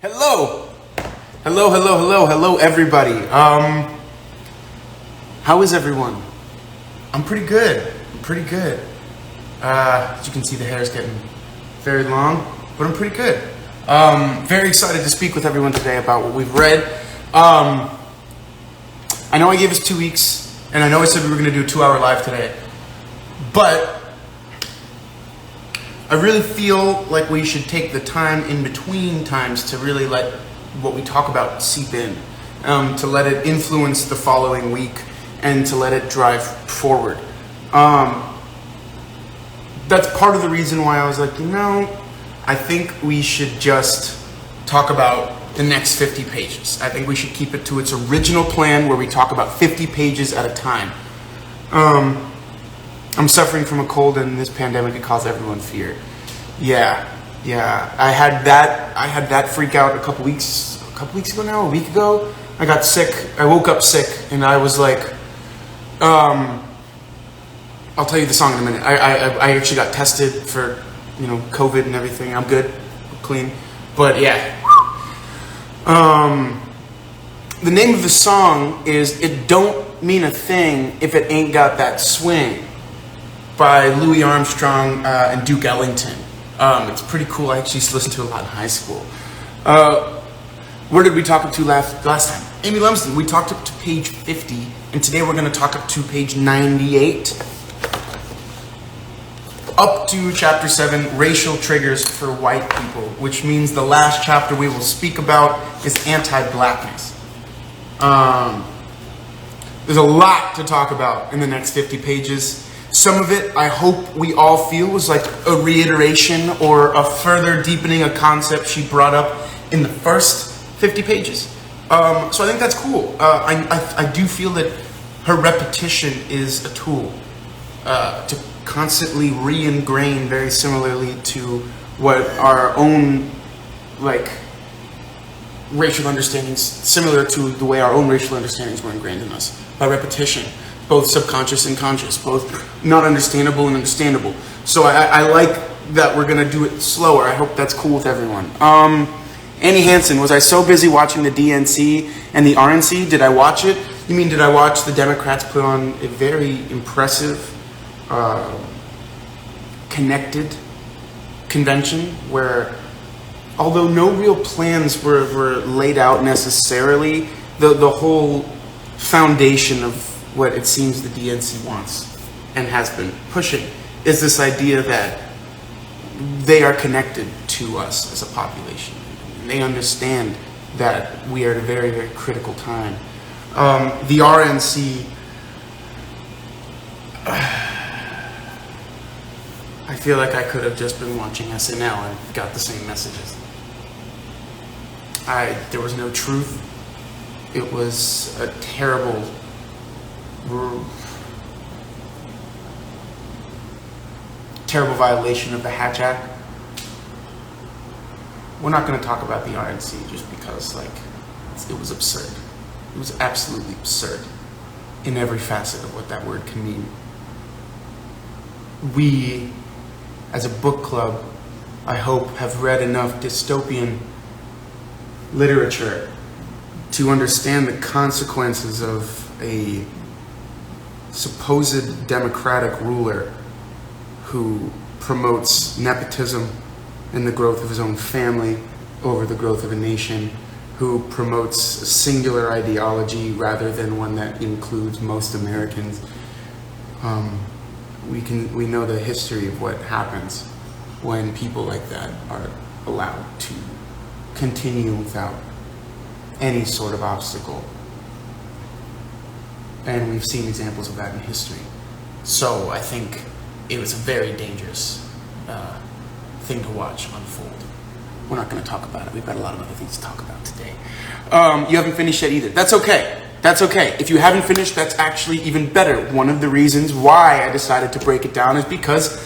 Hello, hello, everybody. How is everyone? I'm pretty good. As you can see, the hair is getting very long, but I'm pretty good. Very excited to speak with everyone today about what we've read. I know I gave us 2 weeks, and I know I said we were going to do a 2-hour live today, but I really feel like we should take the time in between times to really let what we talk about seep in, to let it influence the following week, and to let it drive forward. That's part of the reason why I was like, I think we should just talk about the next 50 pages. I think we should keep it to its original plan where we talk about 50 pages at a time. I'm suffering from a cold, and this pandemic could cause everyone fear. Yeah. I had that freak out a couple weeks ago now, a week ago. I got sick. I woke up sick, and I was like, I'll tell you the song in a minute. I actually got tested for, COVID and everything. I'm good, I'm clean. But yeah. The name of the song is "It Don't Mean a Thing If It Ain't Got That Swing" by Louis Armstrong and Duke Ellington. It's pretty cool. I actually used to listen to it a lot in high school. Where did we talk up to last time? Amy Lumsden. We talked up to page 50, and today we're going to talk up to page 98. Up to chapter 7, Racial Triggers for White People, which means the last chapter we will speak about is anti-blackness. There's a lot to talk about in the next 50 pages. Some of it, I hope we all feel, was like a reiteration or a further deepening a concept she brought up in the first 50 pages. So I think that's cool. I do feel that her repetition is a tool to constantly re-ingrain, very similarly to what our own, racial understandings, similar to the way our own racial understandings were ingrained in us, by repetition. Both subconscious and conscious, both not understandable and understandable. So I like that we're going to do it slower. I hope that's cool with everyone. Annie Hansen, was I so busy watching the DNC and the RNC? Did I watch it? You mean, did I watch the Democrats put on a very impressive, connected convention where, although no real plans were laid out necessarily, the whole foundation of what it seems the DNC wants and has been pushing is this idea that they are connected to us as a population. They understand that we are at a very, very critical time. The RNC, I feel like I could have just been watching SNL and got the same messages. There was no truth. It was a terrible violation of the Hatch Act. We're not going to talk about the RNC just because, it was absurd. It was absolutely absurd in every facet of what that word can mean. We, as a book club, I hope, have read enough dystopian literature to understand the consequences of a supposed democratic ruler who promotes nepotism and the growth of his own family over the growth of a nation, who promotes a singular ideology rather than one that includes most Americans. We know the history of what happens when people like that are allowed to continue without any sort of obstacle. And we've seen examples of that in history. So I think it was a very dangerous thing to watch unfold. We're not going to talk about it. We've got a lot of other things to talk about today. You haven't finished yet either. That's okay. If you haven't finished, that's actually even better. One of the reasons why I decided to break it down is because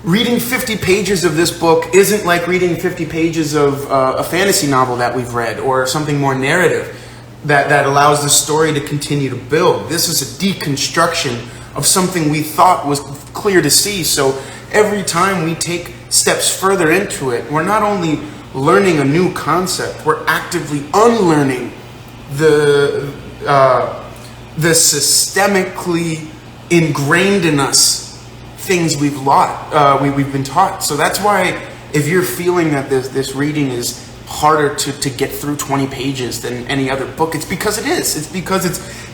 reading 50 pages of this book isn't like reading 50 pages of a fantasy novel that we've read or something more narrative that allows the story to continue to build. This is a deconstruction of something we thought was clear to see. So every time we take steps further into it, we're not only learning a new concept. We're actively unlearning the systemically ingrained in us things we've been taught. So that's why if you're feeling that this reading is harder to get through 20 pages than any other book, it's because it is. It's because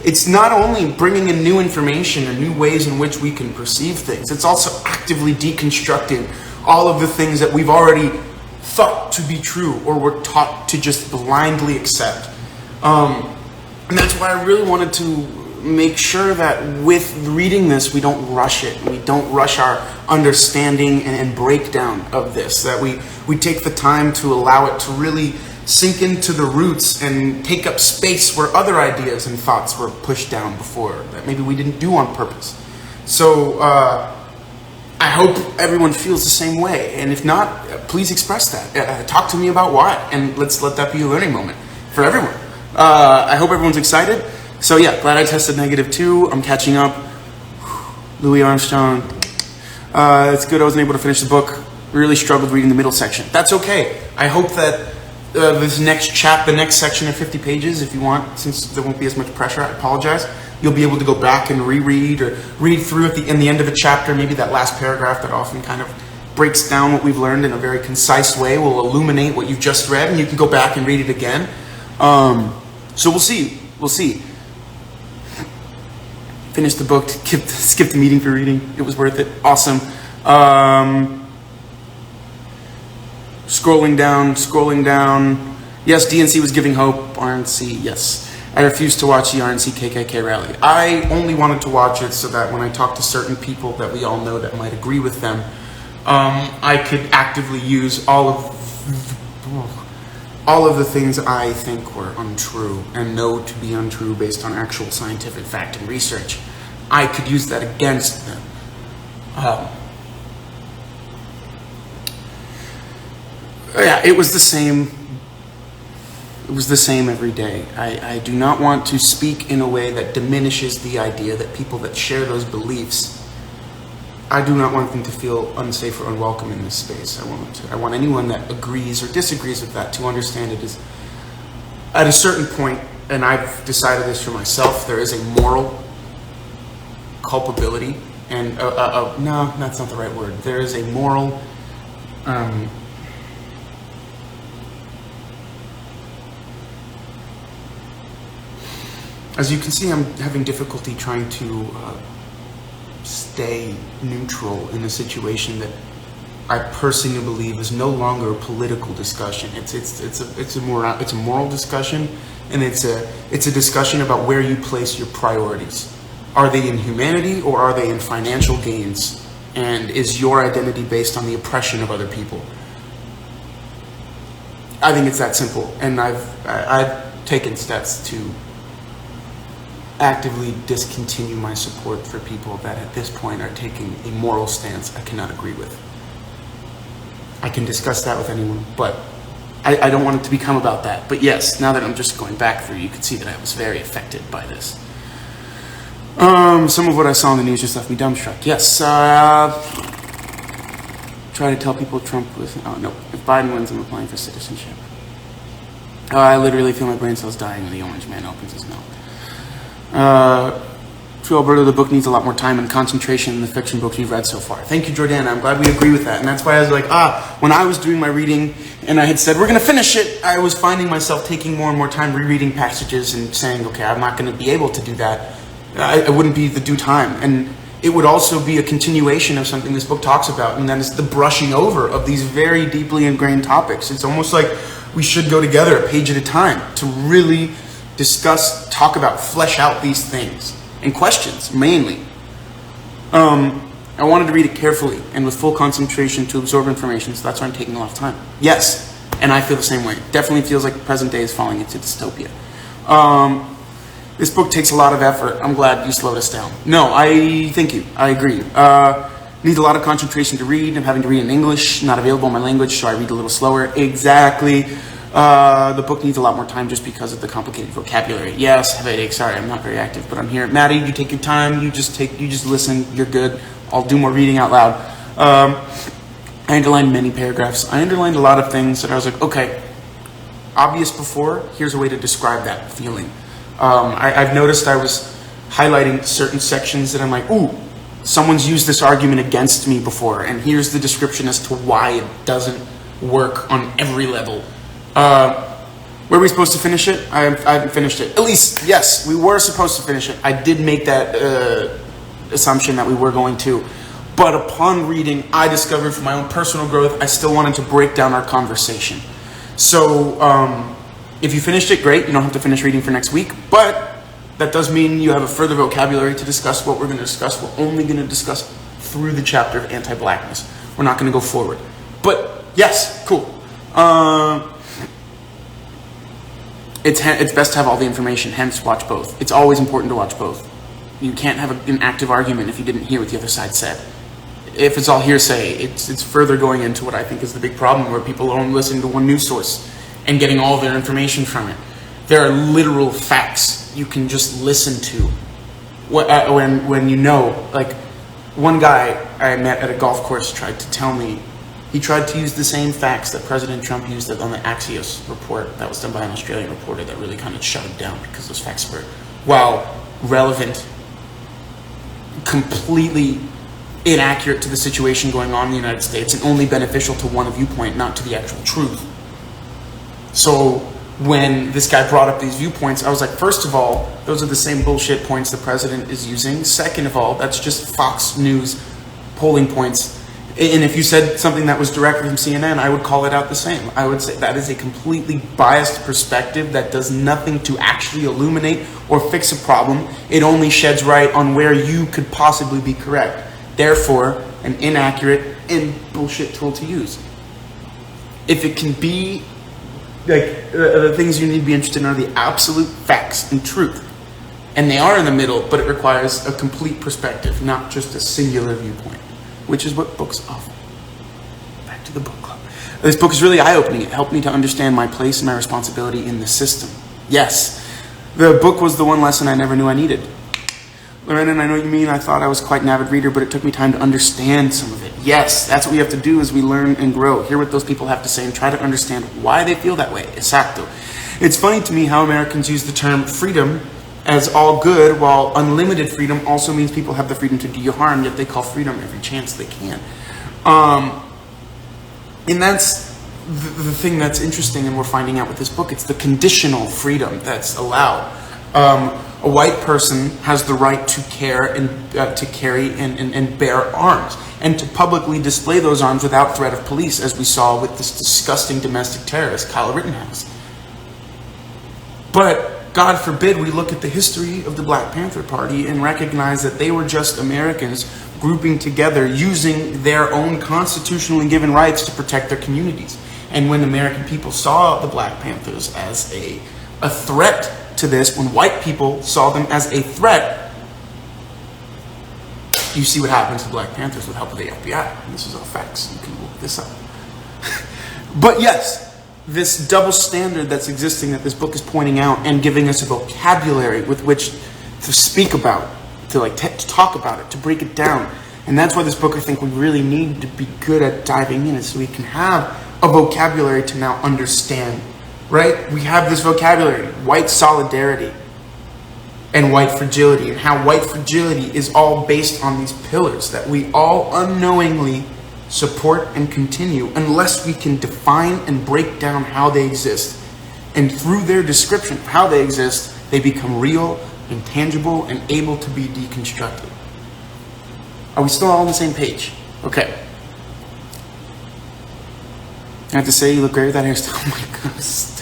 it's not only bringing in new information or new ways in which we can perceive things, it's also actively deconstructing all of the things that we've already thought to be true or were taught to just blindly accept. And that's why I really wanted to make sure that with reading this, we don't rush it. We don't rush our understanding and breakdown of this. That we take the time to allow it to really sink into the roots and take up space where other ideas and thoughts were pushed down before, that maybe we didn't do on purpose. So I hope everyone feels the same way. And if not, please express that. Talk to me about why. And let's let that be a learning moment for everyone. I hope everyone's excited. So yeah, glad I tested negative too. I'm catching up. Louis Armstrong. It's good I wasn't able to finish the book. Really struggled reading the middle section. That's okay. I hope that the next section of 50 pages, if you want, since there won't be as much pressure, I apologize, you'll be able to go back and reread or read through in the end of a chapter, maybe that last paragraph that often kind of breaks down what we've learned in a very concise way, will illuminate what you've just read, and you can go back and read it again. So we'll see. We'll see. Finished the book, skipped the meeting for reading. It was worth it. Awesome. Scrolling down. Yes, DNC was giving hope. RNC, yes. I refused to watch the RNC KKK rally. I only wanted to watch it so that when I talk to certain people that we all know that might agree with them, I could actively use all of the things I think were untrue and know to be untrue based on actual scientific fact and research. I could use that against them. Yeah, it was the same. It was the same every day. I do not want to speak in a way that diminishes the idea that people that share those beliefs, I do not want them to feel unsafe or unwelcome in this space. I want anyone that agrees or disagrees with that to understand it is, at a certain point, and I've decided this for myself, there is a moral culpability, and no, that's not the right word. There is a moral, as you can see, I'm having difficulty trying to stay neutral in a situation that I personally believe is no longer a political discussion. It's a moral discussion, and it's a discussion about where you place your priorities. Are they in humanity or are they in financial gains? And is your identity based on the oppression of other people? I think it's that simple, and I've taken steps to actively discontinue my support for people that at this point are taking a moral stance I cannot agree with. I can discuss that with anyone, but I don't want it to become about that. But yes, now that I'm just going back through, you can see that I was very affected by this. Some of what I saw in the news just left me dumbstruck. Yes, try to tell people Trump was, oh no, if Biden wins, I'm applying for citizenship. I literally feel my brain cells dying when the orange man opens his mouth. To Alberto, the book needs a lot more time and concentration than the fiction books you've read so far. Thank you, Jordana. I'm glad we agree with that. And that's why I was like, when I was doing my reading and I had said, we're going to finish it, I was finding myself taking more and more time rereading passages and saying, okay, I'm not going to be able to do that. It wouldn't be the due time. And it would also be a continuation of something this book talks about, and that is the brushing over of these very deeply ingrained topics. It's almost like we should go together a page at a time to really discuss, talk about, flesh out these things and questions, mainly. I wanted to read it carefully and with full concentration to absorb information, so that's why I'm taking a lot of time. Yes, and I feel the same way. Definitely feels like the present day is falling into dystopia. This book takes a lot of effort. I'm glad you slowed us down. No, thank you. I agree. Needs a lot of concentration to read. I'm having to read in English, not available in my language, so I read a little slower. Exactly. The book needs a lot more time just because of the complicated vocabulary. Yes, have a headache. Sorry, I'm not very active, but I'm here. Maddie, you take your time. You just listen. You're good. I'll do more reading out loud. I underlined many paragraphs. I underlined a lot of things that I was like, okay, obvious before, here's a way to describe that feeling. I've noticed I was highlighting certain sections that I'm like, ooh, someone's used this argument against me before, and here's the description as to why it doesn't work on every level. Were we supposed to finish it? I haven't finished it. At least, yes, we were supposed to finish it. I did make that assumption that we were going to. But upon reading, I discovered from my own personal growth, I still wanted to break down our conversation. So, if you finished it, great. You don't have to finish reading for next week. But that does mean you have a further vocabulary to discuss what we're going to discuss. We're only going to discuss through the chapter of anti-blackness. We're not going to go forward. But, yes, cool. It's best to have all the information, hence watch both. It's always important to watch both. You can't have an active argument if you didn't hear what the other side said. If it's all hearsay, it's further going into what I think is the big problem, where people are only listening to one news source and getting all their information from it. There are literal facts you can just listen to when you know. Like, one guy I met at a golf course tried to tell me, he tried to use the same facts that President Trump used on the Axios report that was done by an Australian reporter that really kind of shut him down, because those facts were, while relevant, completely inaccurate to the situation going on in the United States and only beneficial to one viewpoint, not to the actual truth. So when this guy brought up these viewpoints, I was like, first of all, those are the same bullshit points the president is using. Second of all, that's just Fox News polling points. And if you said something that was directly from CNN, I would call it out the same. I would say that is a completely biased perspective that does nothing to actually illuminate or fix a problem. It only sheds light on where you could possibly be correct. Therefore, an inaccurate and bullshit tool to use. If it can be, like, the things you need to be interested in are the absolute facts and truth. And they are in the middle, but it requires a complete perspective, not just a singular viewpoint, which is what books offer. Back to the book club. This book is really eye-opening. It helped me to understand my place and my responsibility in the system. Yes, the book was the one lesson I never knew I needed. Rosende, I know what you mean. I thought I was quite an avid reader, but it took me time to understand some of it. Yes, that's what we have to do as we learn and grow. Hear what those people have to say and try to understand why they feel that way. Exacto. It's funny to me how Americans use the term freedom as all good, while unlimited freedom also means people have the freedom to do you harm, yet they call freedom every chance they can. And that's the thing that's interesting, and we're finding out with this book. It's the conditional freedom that's allowed. A white person has the right to carry and bear arms, and to publicly display those arms without threat of police, as we saw with this disgusting domestic terrorist, Kyle Rittenhouse. But God forbid we look at the history of the Black Panther Party and recognize that they were just Americans grouping together, using their own constitutionally given rights to protect their communities. And when American people saw the Black Panthers as a threat to this, when white people saw them as a threat, you see what happens to Black Panthers with help of the FBI. And this is all facts. You can look this up. But yes, this double standard that's existing that this book is pointing out and giving us a vocabulary with which to speak about, to talk about it, to break it down. And that's why this book, I think, we really need to be good at diving in, so we can have a vocabulary to now understand. Right? We have this vocabulary, white solidarity and white fragility, and how white fragility is all based on these pillars that we all unknowingly support and continue unless we can define and break down how they exist. And through their description of how they exist, they become real and tangible and able to be deconstructed. Are we still all on the same page? Okay. I have to say, you look great with that hairstyle. Oh my God, stop.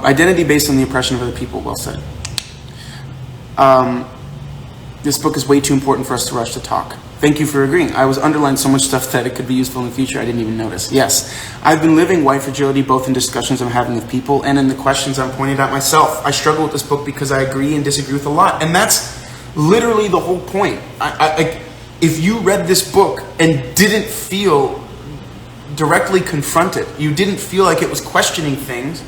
Identity based on the oppression of other people. Well said. This book is way too important for us to rush to talk. Thank you for agreeing. I was underlining so much stuff that it could be useful in the future I didn't even notice. Yes, I've been living white fragility both in discussions I'm having with people and in the questions I'm pointing out myself. I struggle with this book because I agree and disagree with a lot. And that's literally the whole point. If you read this book and didn't feel directly confronted, you didn't feel like it was questioning things,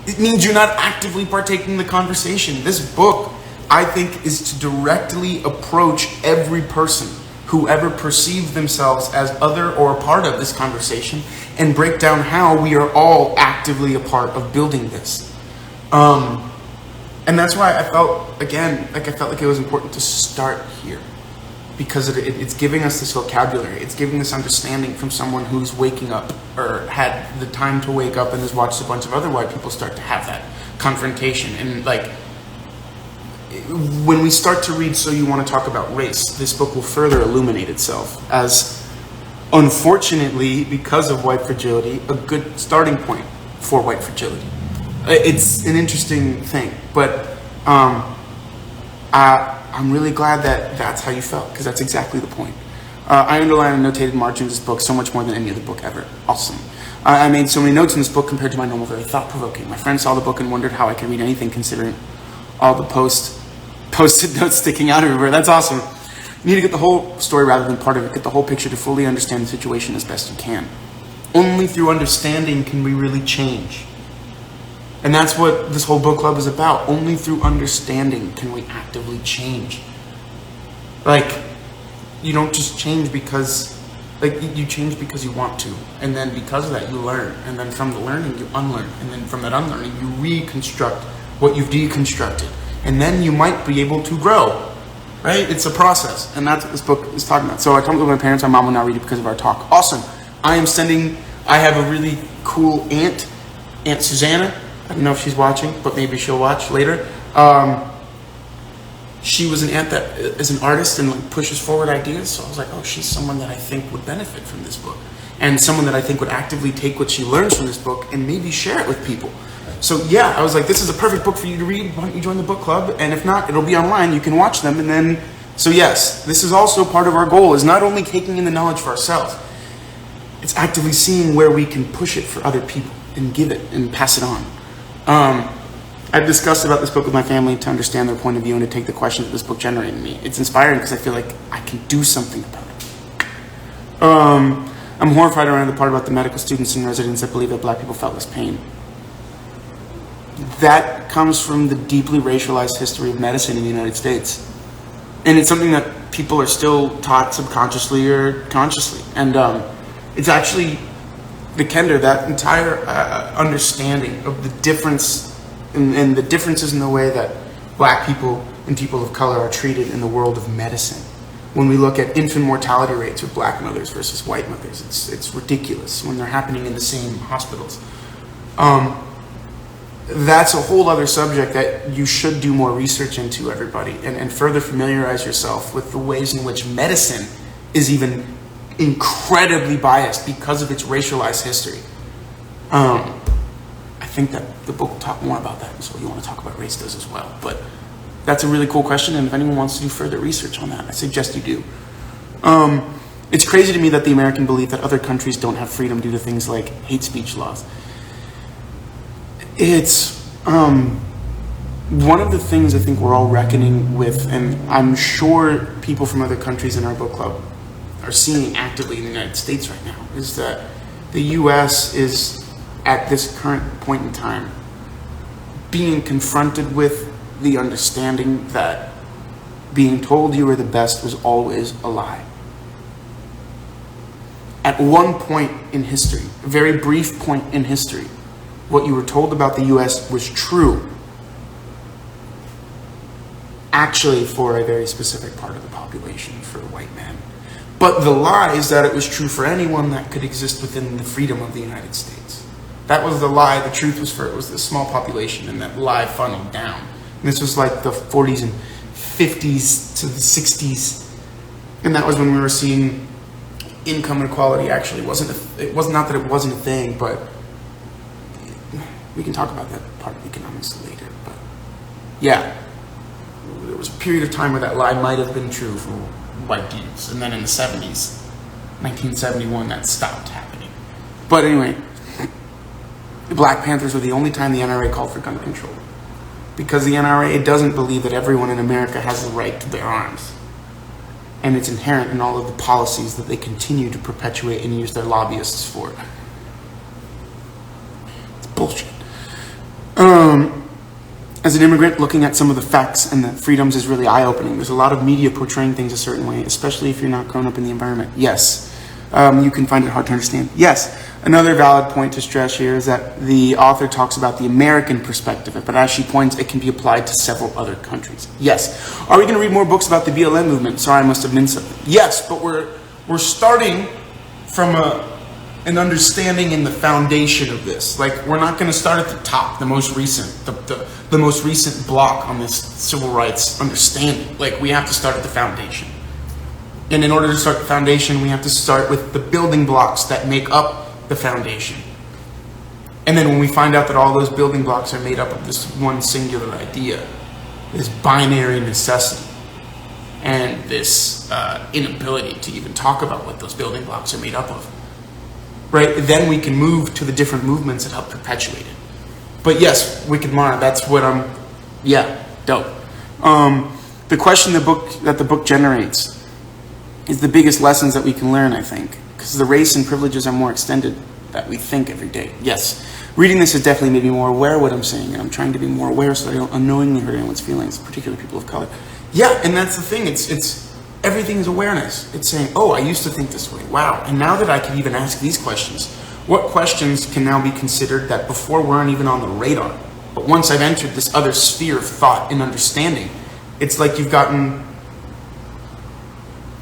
it means you're not actively partaking in the conversation. This book, I think, is to directly approach every person whoever perceive themselves as other or a part of this conversation, and break down how we are all actively a part of building this. And that's why I felt, again, like I felt like it was important to start here, because it's giving us this vocabulary. It's giving this understanding from someone who's waking up, or had the time to wake up and has watched a bunch of other white people start to have that confrontation. And like, when we start to read So You Want to Talk About Race, this book will further illuminate itself as, unfortunately, because of white fragility, a good starting point for white fragility. It's an interesting thing, but I'm really glad that that's how you felt, because that's exactly the point. I underlined and notated margins of this book so much more than any other book ever. Awesome. I made so many notes in this book compared to my normal, very thought-provoking. My friend saw the book and wondered how I could read anything considering all the posted notes sticking out everywhere. That's awesome. You need to get the whole story rather than part of it. Get the whole picture to fully understand the situation as best you can. Only through understanding can we really change. And that's what this whole book club is about. Only through understanding can we actively change. Like, you don't just change because, like, you change because you want to. And then because of that, you learn. And then from the learning, you unlearn. And then from that unlearning, you reconstruct what you've deconstructed. And then you might be able to grow. Right? It's a process. And that's what this book is talking about. So I told my parents, my mom will now read it because of our talk. Awesome. I have a really cool aunt, Aunt Susanna. I don't know if she's watching, but maybe she'll watch later. She was an aunt that is an artist and like pushes forward ideas. So I was like, oh, she's someone that I think would benefit from this book, and someone that I think would actively take what she learns from this book and maybe share it with people. So yeah, I was like, this is a perfect book for you to read. Why don't you join the book club? And if not, it'll be online. You can watch them. And then, so yes, this is also part of our goal, is not only taking in the knowledge for ourselves, it's actively seeing where we can push it for other people and give it and pass it on. I've discussed about this book with my family to understand their point of view and to take the questions that this book generated in me. It's inspiring because I feel like I can do something about it. I'm horrified around the part about the medical students and residents that believe that black people felt this pain. That comes from the deeply racialized history of medicine in the United States. And it's something that people are still taught subconsciously or consciously. And it's actually, the Kender, that entire understanding of the difference and the differences in the way that black people and people of color are treated in the world of medicine. When we look at infant mortality rates with black mothers versus white mothers, it's ridiculous when they're happening in the same hospitals. That's a whole other subject that you should do more research into, everybody, and further familiarize yourself with the ways in which medicine is even incredibly biased because of its racialized history. I think that the book will talk more about that, and So You Want to Talk About Race does as well. But that's a really cool question, and if anyone wants to do further research on that, I suggest you do. It's crazy to me that the American belief that other countries don't have freedom due to things like hate speech laws. It's one of the things I think we're all reckoning with, and I'm sure people from other countries in our book club are seeing actively in the United States right now, is that the U.S. is, at this current point in time, being confronted with the understanding that being told you were the best was always a lie. At one point in history, a very brief point in history, what you were told about the U.S. was true, actually for a very specific part of the population, for the white man. But the lie is that it was true for anyone that could exist within the freedom of the United States. That was the lie. The truth was for it was the small population, and that lie funneled down. And this was like the 40s and 50s to the 60s, and that was when we were seeing income inequality actually it was not that it wasn't a thing, but we can talk about that part of economics later. But yeah, there was a period of time where that lie might have been true for white dudes, and then in the 70s, 1971, that stopped happening. But anyway, the Black Panthers were the only time the NRA called for gun control, because the NRA doesn't believe that everyone in America has the right to bear arms, and it's inherent in all of the policies that they continue to perpetuate and use their lobbyists for. It's bullshit. As an immigrant, looking at some of the facts and the freedoms is really eye-opening. There's a lot of media portraying things a certain way, especially if you're not grown up in the environment. Yes. You can find it hard to understand. Yes. Another valid point to stress here is that the author talks about the American perspective, but as she points, it can be applied to several other countries. Yes. Are we going to read more books about the BLM movement? Sorry, I must have missed something. Yes, but we're starting from an understanding in the foundation of this. Like, we're not going to start at the top, the most recent, the most recent block on this civil rights understanding. Like, we have to start at the foundation. And in order to start the foundation, we have to start with the building blocks that make up the foundation. And then when we find out that all those building blocks are made up of this one singular idea, this binary necessity, and this inability to even talk about what those building blocks are made up of, right? Then we can move to the different movements that help perpetuate it. But yes, Wicked Mara, that's what dope. The question that the book generates is the biggest lessons that we can learn, I think, because the race and privileges are more extended that we think every day. Yes, reading this has definitely made me more aware of what I'm saying, and I'm trying to be more aware so I don't unknowingly hurt anyone's feelings, particularly people of color. Yeah, and that's the thing. It's everything is awareness. It's saying, oh, I used to think this way. Wow. And now that I can even ask these questions, what questions can now be considered that before weren't even on the radar? But once I've entered this other sphere of thought and understanding, it's like you've gotten.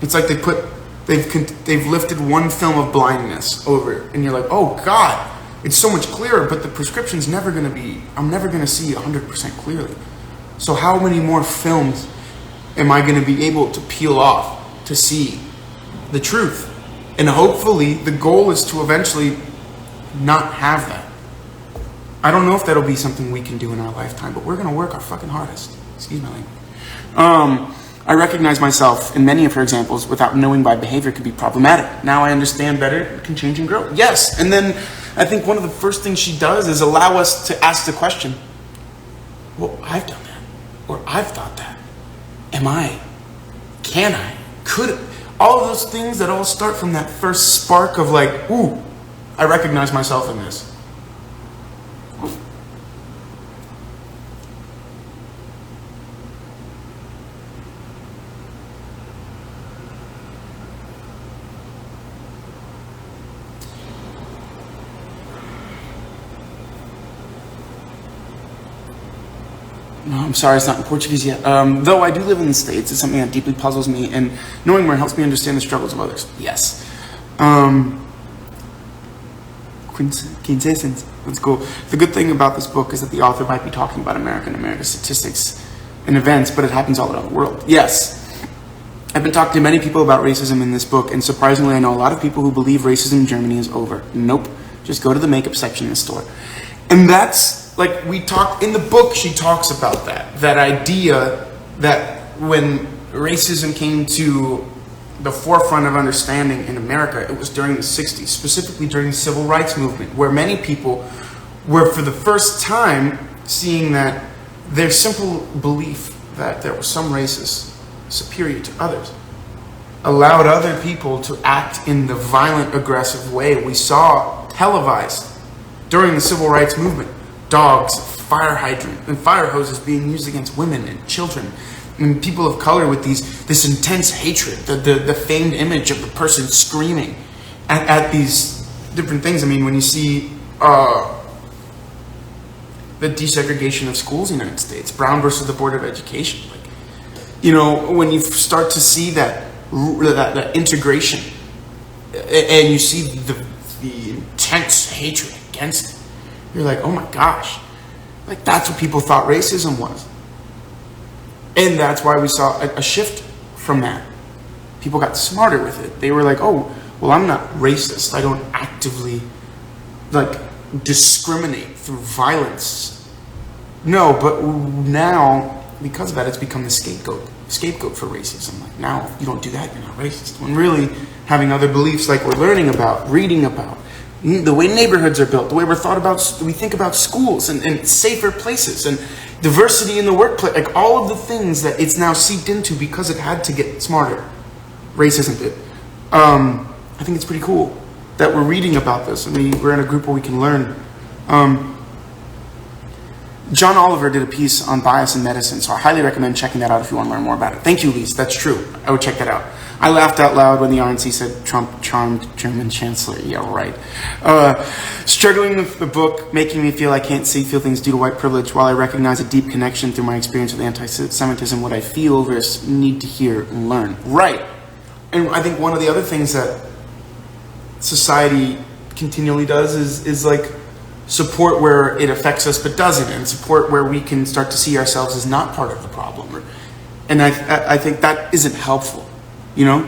It's like they've lifted one film of blindness over it, and you're like, oh God, it's so much clearer, but the prescription's never going to be, I'm never going to see 100% clearly. So how many more films am I going to be able to peel off to see the truth? And hopefully the goal is to eventually not have that. I don't know if that'll be something we can do in our lifetime, but we're going to work our fucking hardest. Excuse my language. I recognize myself in many of her examples without knowing by behavior could be problematic. Now I understand better, it can change and grow. Yes, and then I think one of the first things she does is allow us to ask the question, well, I've done that, or I've thought that. Am I? Can I? Could? All of those things that all start from that first spark of like, ooh, I recognize myself in this. No, I'm sorry, it's not in Portuguese yet. Though I do live in the States, it's something that deeply puzzles me, and knowing more helps me understand the struggles of others. Yes. Quintessence. That's cool. The good thing about this book is that the author might be talking about America's statistics and events, but it happens all around the world. Yes. I've been talking to many people about racism in this book, and surprisingly, I know a lot of people who believe racism in Germany is over. Nope. Just go to the makeup section in the store. And that's, like we talked, in the book she talks about that idea that when racism came to the forefront of understanding in America, it was during the 60s, specifically during the civil rights movement, where many people were for the first time seeing that their simple belief that there were some races superior to others allowed other people to act in the violent, aggressive way we saw televised during the civil rights movement. Dogs, fire hydrant, and fire hoses being used against women and children, and people of color with this intense hatred, the famed image of the person screaming at these different things. I mean, when you see the desegregation of schools in the United States, Brown versus the Board of Education, like, you know, when you start to see that integration, and you see the intense hatred against it, you're like, oh my gosh, like that's what people thought racism was. And that's why we saw a shift from that. People got smarter with it. They were like, oh, well, I'm not racist. I don't actively like discriminate through violence. No, but now, because of that, it's become the scapegoat for racism. Like, now you don't do that, you're not racist. When really having other beliefs like we're learning about, reading about, the way neighborhoods are built, the way we think about schools and safer places and diversity in the workplace, like all of the things that it's now seeped into because it had to get smarter. Racism did. I think it's pretty cool that we're reading about this. I mean, we're in a group where we can learn. John Oliver did a piece on bias in medicine, so I highly recommend checking that out if you want to learn more about it. Thank you, Lise. That's true. I would check that out. I laughed out loud when the RNC said Trump charmed German chancellor. Yeah, right. Struggling with the book, making me feel I can't feel things due to white privilege, while I recognize a deep connection through my experience with anti-Semitism, what I feel versus need to hear and learn. Right. And I think one of the other things that society continually does is like support where it affects us but doesn't, and support where we can start to see ourselves as not part of the problem. And I think that isn't helpful, you know?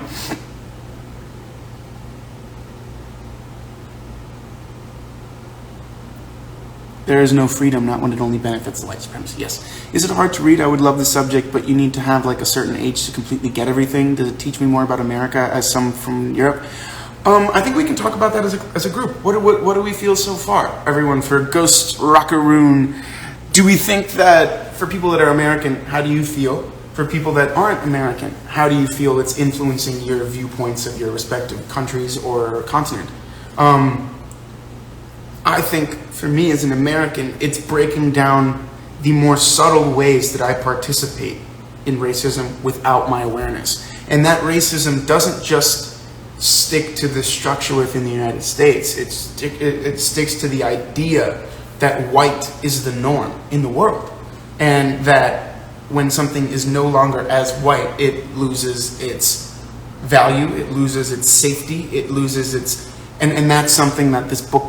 There is no freedom, not when it only benefits the white supremacy. Yes. Is it hard to read? I would love the subject, but you need to have like a certain age to completely get everything. Does it teach me more about America as some from Europe? I think we can talk about that as a group. What do we feel so far? Everyone, for Ghost Rockaroon, do we think that for people that are American, how do you feel? For people that aren't American, how do you feel it's influencing your viewpoints of your respective countries or continent? I think for me as an American, it's breaking down the more subtle ways that I participate in racism without my awareness. And that racism doesn't just stick to the structure within the United States. It sticks to the idea that white is the norm in the world, and that when something is no longer as white, it loses its value, it loses its safety, it loses its... And that's something that this book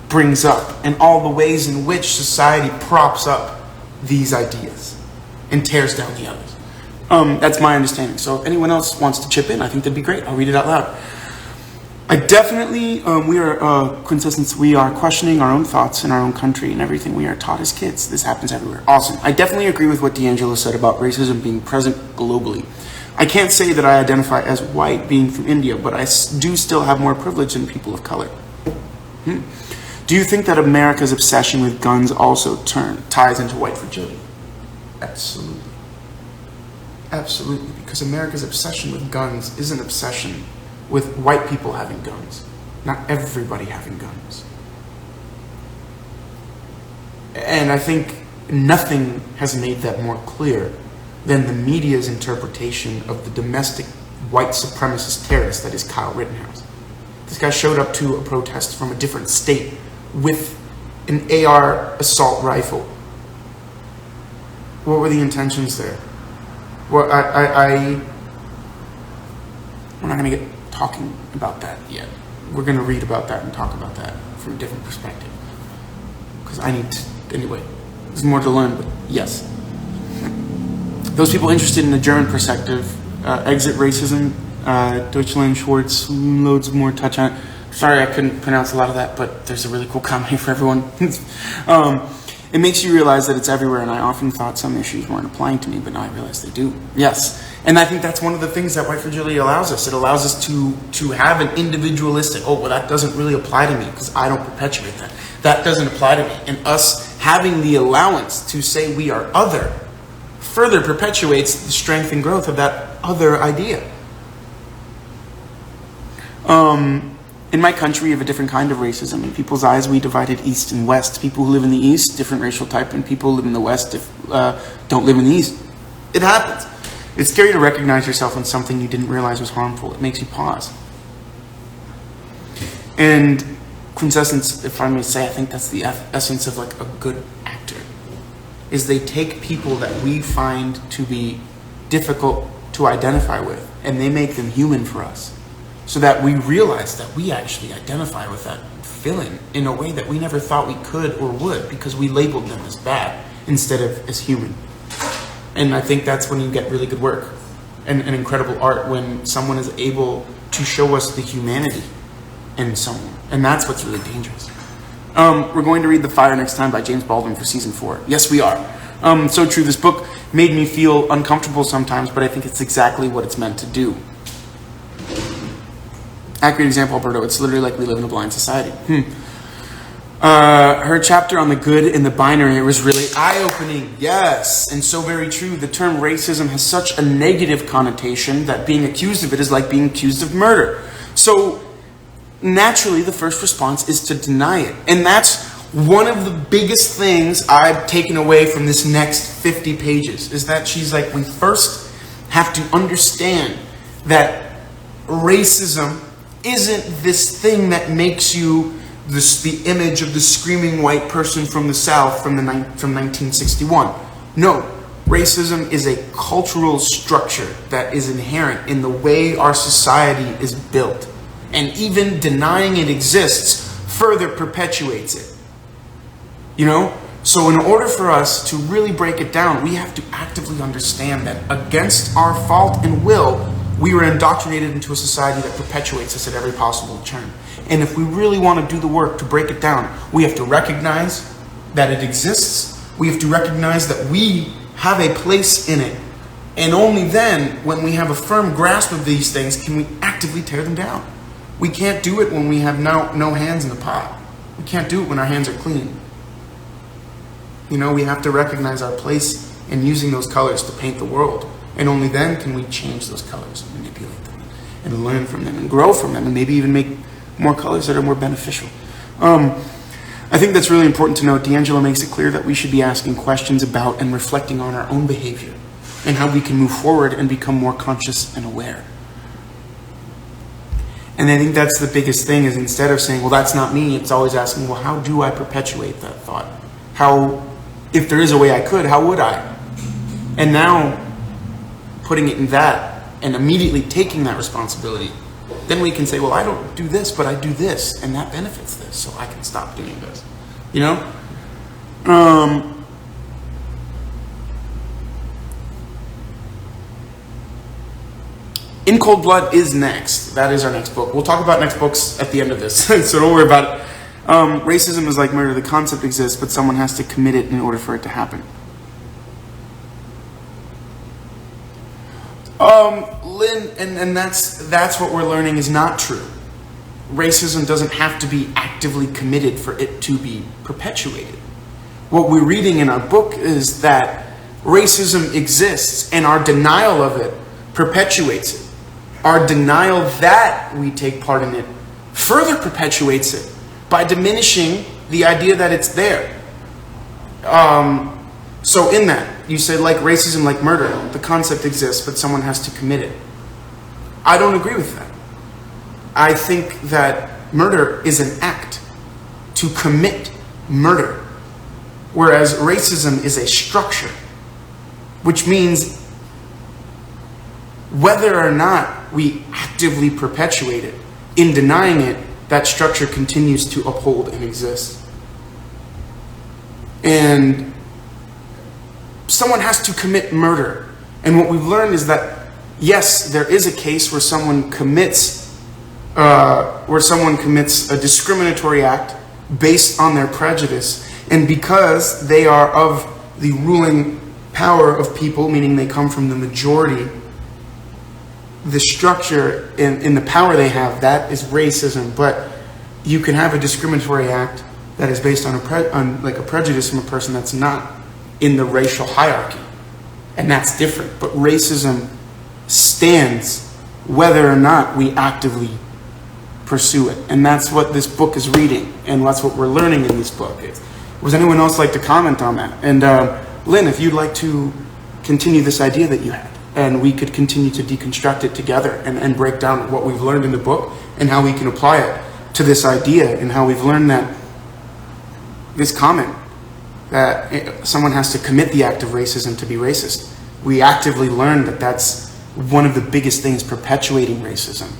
brings up, and all the ways in which society props up these ideas and tears down the others. That's my understanding. So if anyone else wants to chip in, I think that'd be great. I'll read it out loud. I definitely, we are quintessence. We are questioning our own thoughts in our own country and everything we are taught as kids. This happens everywhere. Awesome. I definitely agree with what D'Angelo said about racism being present globally. I can't say that I identify as white being from India, but I do still have more privilege than people of color. Do you think that America's obsession with guns also ties into white fragility? Absolutely. Absolutely, because America's obsession with guns is an obsession with white people having guns, not everybody having guns. And I think nothing has made that more clear than the media's interpretation of the domestic white supremacist terrorist that is Kyle Rittenhouse. This guy showed up to a protest from a different state with an AR assault rifle. What were the intentions there? Well, we're not going to get talking about that yet. We're going to read about that and talk about that from a different perspective. Because I need to, anyway, there's more to learn, but yes. Those people interested in the German perspective, exit racism, Deutschland, Schwartz, loads more touch on it. Sorry, I couldn't pronounce a lot of that, but there's a really cool comment here for everyone. It makes you realize that it's everywhere, and I often thought some issues weren't applying to me, but now I realize they do. Yes, and I think that's one of the things that white fragility allows us. It allows us to have an individualistic, oh, well, that doesn't really apply to me because I don't perpetuate that. That doesn't apply to me. And us having the allowance to say we are other further perpetuates the strength and growth of that other idea. In my country, we have a different kind of racism. In people's eyes, we divided East and West. People who live in the East, different racial type, and people who live in the West don't live in the East. It happens. It's scary to recognize yourself in something you didn't realize was harmful. It makes you pause. And quintessence, if I may say, I think that's the essence of like a good actor, is they take people that we find to be difficult to identify with, and they make them human for us. So that we realize that we actually identify with that villain in a way that we never thought we could or would, because we labeled them as bad instead of as human. And I think that's when you get really good work and incredible art, when someone is able to show us the humanity in someone. And that's what's really dangerous. We're going to read The Fire next time by James Baldwin for season 4. Yes, we are. So true. This book made me feel uncomfortable sometimes, but I think it's exactly what it's meant to do. Accurate example, Alberto. It's literally like we live in a blind society. Her chapter on the good and the binary was really eye-opening. Yes, and so very true. The term racism has such a negative connotation that being accused of it is like being accused of murder. So naturally, the first response is to deny it. And that's one of the biggest things I've taken away from this next 50 pages is that she's like, we first have to understand that racism isn't this thing that makes you the image of the screaming white person from the South from 1961. No, racism is a cultural structure that is inherent in the way our society is built. And even denying it exists further perpetuates it. You know? So in order for us to really break it down, we have to actively understand that against our fault and will, we were indoctrinated into a society that perpetuates this at every possible turn. And if we really want to do the work to break it down, we have to recognize that it exists. We have to recognize that we have a place in it. And only then, when we have a firm grasp of these things, can we actively tear them down. We can't do it when we have no hands in the pot. We can't do it when our hands are clean. You know, we have to recognize our place in using those colors to paint the world. And only then can we change those colors, manipulate them, and learn from them, and grow from them, and maybe even make more colors that are more beneficial. I think that's really important to note. D'Angelo makes it clear that we should be asking questions about and reflecting on our own behavior and how we can move forward and become more conscious and aware. And I think that's the biggest thing, is instead of saying, well, that's not me, it's always asking, well, how do I perpetuate that thought? How, if there is a way I could, how would I? And now, putting it in that and immediately taking that responsibility, then we can say, well, I don't do this, but I do this, and that benefits this, so I can stop doing this. You know? In Cold Blood is next. That is our next book. We'll talk about next books at the end of this, so don't worry about it. Racism is like murder. The concept exists, but someone has to commit it in order for it to happen. Lynn, and that's what we're learning is not true. Racism doesn't have to be actively committed for it to be perpetuated. What we're reading in our book is that racism exists, and our denial of it perpetuates it. Our denial that we take part in it further perpetuates it by diminishing the idea that it's there. So in that, you said like racism, like murder, the concept exists, but someone has to commit it. I don't agree with that. I think that murder is an act to commit murder, whereas racism is a structure, which means whether or not we actively perpetuate it, in denying it, that structure continues to uphold and exist. And someone has to commit murder. And what we've learned is that, yes, there is a case where someone commits a discriminatory act based on their prejudice. And because they are of the ruling power of people, meaning they come from the majority, the structure in the power they have, that is racism. But you can have a discriminatory act that is based on a prejudice from a person that's not in the racial hierarchy, and that's different. But racism stands whether or not we actively pursue it, and that's what this book is reading, and that's what we're learning in this book. Would anyone else like to comment on that? And Lynn, if you'd like to continue this idea that you had, and we could continue to deconstruct it together and break down what we've learned in the book and how we can apply it to this idea, and how we've learned that this comment that someone has to commit the act of racism to be racist. We actively learned that that's one of the biggest things perpetuating racism,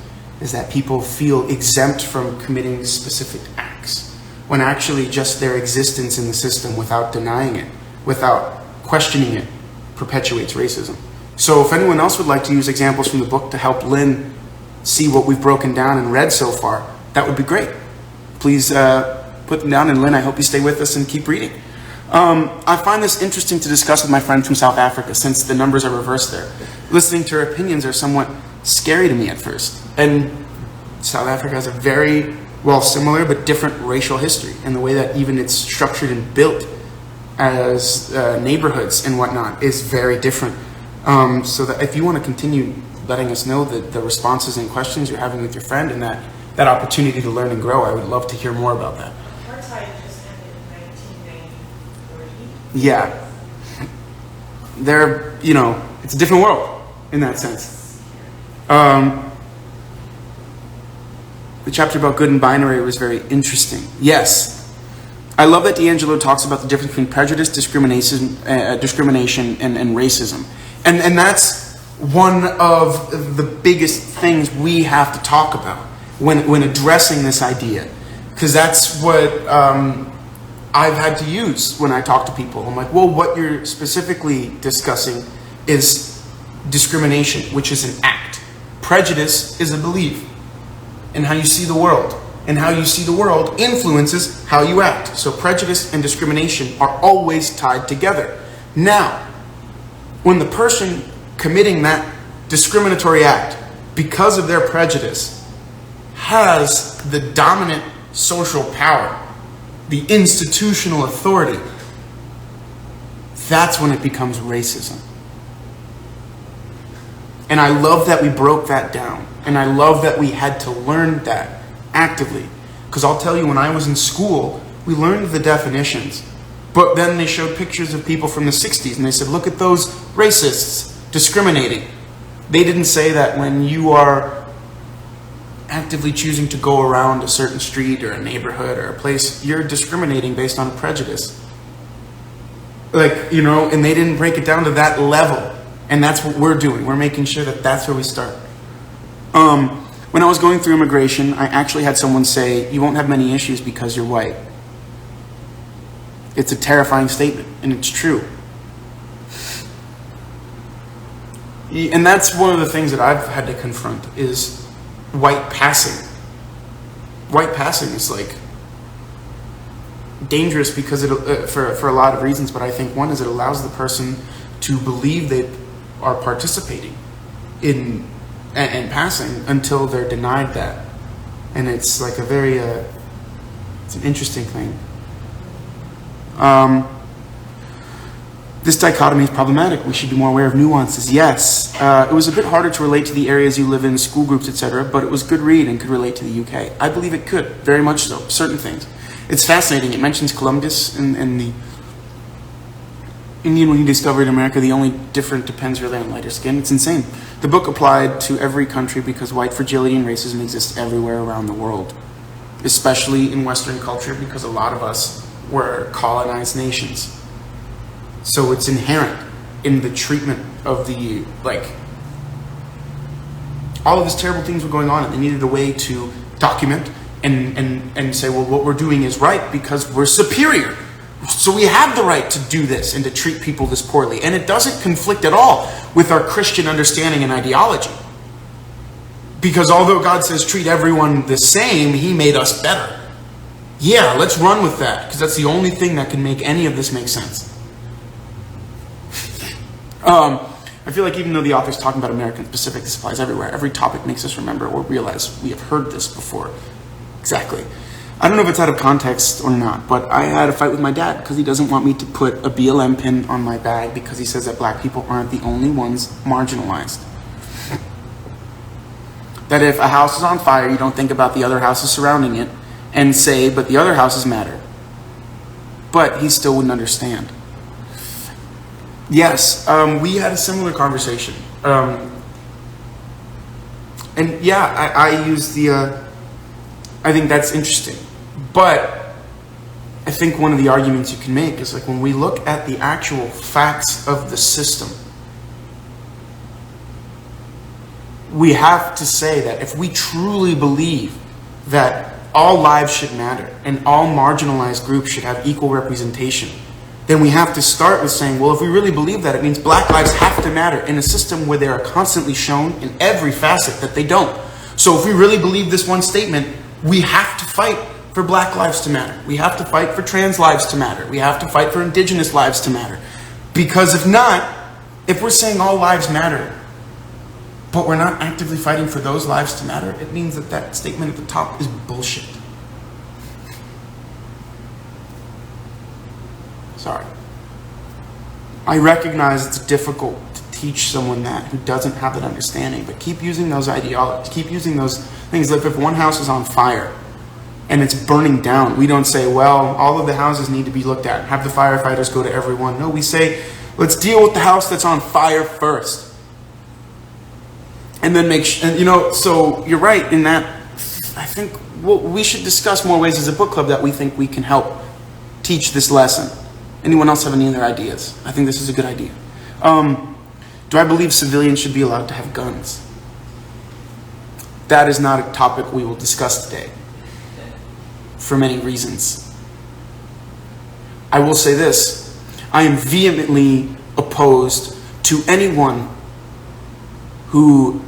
is that people feel exempt from committing specific acts, when actually just their existence in the system without denying it, without questioning it, perpetuates racism. So if anyone else would like to use examples from the book to help Lynn see what we've broken down and read so far, that would be great. Please put them down, and Lynn, I hope you stay with us and keep reading. I find this interesting to discuss with my friend from South Africa, since the numbers are reversed there. Listening to her opinions are somewhat scary to me at first. And South Africa has a very, similar but different racial history, and the way that even it's structured and built as neighborhoods and whatnot is very different. So that if you want to continue letting us know the responses and questions you're having with your friend, and that opportunity to learn and grow, I would love to hear more about that. Apartheid just ended. Yeah. It's a different world in that sense. The chapter about good and binary was very interesting. Yes. I love that D'Angelo talks about the difference between prejudice, discrimination, and racism. And that's one of the biggest things we have to talk about when addressing this idea. Because that's what I've had to use when I talk to people. I'm like, well, what you're specifically discussing is discrimination, which is an act. Prejudice is a belief in how you see the world. And how you see the world influences how you act. So prejudice and discrimination are always tied together. Now, when the person committing that discriminatory act, because of their prejudice, has the dominant social power, the institutional authority, that's when it becomes racism. And I love that we broke that down. And I love that we had to learn that actively. Because I'll tell you, when I was in school, we learned the definitions. But then they showed pictures of people from the 60s and they said, look at those racists discriminating. They didn't say that when you are actively choosing to go around a certain street or a neighborhood or a place, you're discriminating based on a prejudice. And they didn't break it down to that level. And that's what we're doing. We're making sure that that's where we start. When I was going through immigration, I actually had someone say, you won't have many issues because you're white. It's a terrifying statement, and it's true. And that's one of the things that I've had to confront is white passing. White passing is dangerous because for a lot of reasons, but I think one is it allows the person to believe they are participating in and passing until they're denied that. And it's it's an interesting thing. This dichotomy is problematic. We should be more aware of nuances. Yes. It was a bit harder to relate to the areas you live in, school groups, etc., but it was good read and could relate to the UK. I believe it could, very much so, certain things. It's fascinating. It mentions Columbus and the Indian when he discovered America. The only difference depends really on lighter skin. It's insane. The book applied to every country because white fragility and racism exists everywhere around the world, especially in Western culture because a lot of us were colonized nations. So it's inherent in the treatment of all of these terrible things were going on, and they needed a way to document and say, well, what we're doing is right because we're superior. So we have the right to do this and to treat people this poorly. And it doesn't conflict at all with our Christian understanding and ideology. Because although God says treat everyone the same, he made us better. Yeah, let's run with that, because that's the only thing that can make any of this make sense. I feel like even though the author's talking about American specific, this applies everywhere. Every topic makes us remember or realize we have heard this before. Exactly. I don't know if it's out of context or not, but I had a fight with my dad because he doesn't want me to put a BLM pin on my bag because he says that black people aren't the only ones marginalized. That if a house is on fire, you don't think about the other houses surrounding it and say, but the other houses matter. But he still wouldn't understand. Yes, we had a similar conversation. And yeah, I use I think that's interesting. But I think one of the arguments you can make is when we look at the actual facts of the system, we have to say that if we truly believe that all lives should matter and all marginalized groups should have equal representation, then we have to start with saying, well, if we really believe that, it means black lives have to matter in a system where they are constantly shown in every facet that they don't. So if we really believe this one statement, we have to fight for black lives to matter. We have to fight for trans lives to matter. We have to fight for indigenous lives to matter. Because if not, if we're saying all lives matter, but we're not actively fighting for those lives to matter, it means that that statement at the top is bullshit. Sorry. I recognize it's difficult to teach someone that who doesn't have that understanding, but keep using those ideologies, keep using those things. Like if one house is on fire, and it's burning down, we don't say, well, all of the houses need to be looked at. Have the firefighters go to everyone. No, we say, let's deal with the house that's on fire first. And then so you're right in that. I think we should discuss more ways as a book club that we think we can help teach this lesson. Anyone else have any other ideas? I think this is a good idea. Do I believe civilians should be allowed to have guns? That is not a topic we will discuss today, for many reasons. I will say this. I am vehemently opposed to anyone who